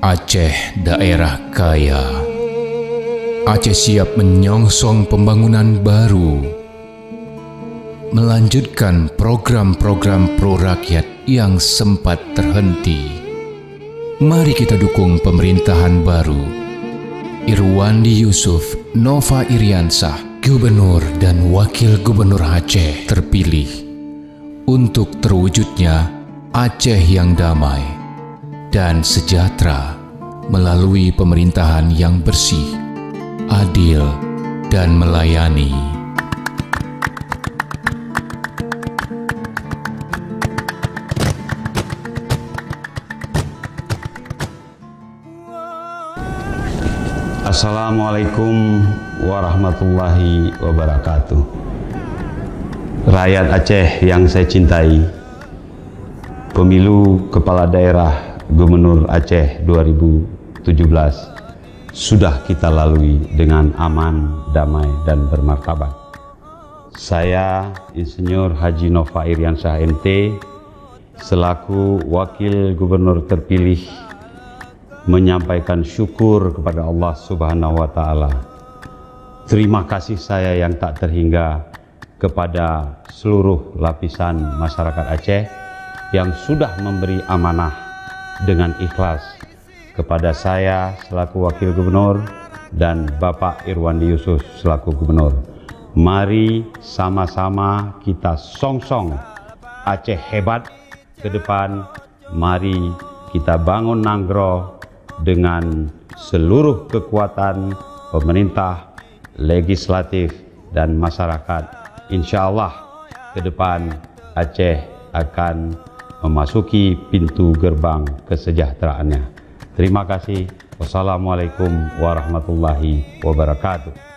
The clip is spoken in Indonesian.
Aceh daerah kaya. Aceh siap menyongsong pembangunan baru, melanjutkan program-program pro rakyat yang sempat terhenti. Mari kita dukung pemerintahan baru Irwandi Yusuf Nova Iriansah, Gubernur dan Wakil Gubernur Aceh terpilih, untuk terwujudnya Aceh yang damai dan sejahtera melalui pemerintahan yang bersih, adil, dan melayani. Assalamualaikum warahmatullahi wabarakatuh. Rakyat Aceh yang saya cintai, pemilu kepala daerah Gubernur Aceh 2017 sudah kita lalui dengan aman, damai, dan bermartabat. Saya Insinyur Haji Nova Iriansah MT selaku Wakil Gubernur terpilih menyampaikan syukur kepada Allah Subhanahu wa Ta'ala. Terima kasih saya yang tak terhingga kepada seluruh lapisan masyarakat Aceh yang sudah memberi amanah dengan ikhlas kepada saya selaku Wakil Gubernur dan Bapak Irwandi Yusuf selaku Gubernur. Mari sama-sama kita songsong Aceh hebat ke depan. Mari kita bangun Nanggro dengan seluruh kekuatan pemerintah, legislatif, dan masyarakat. Insya Allah ke depan Aceh akan memasuki pintu gerbang kesejahteraannya. Terima kasih. Wassalamualaikum warahmatullahi wabarakatuh.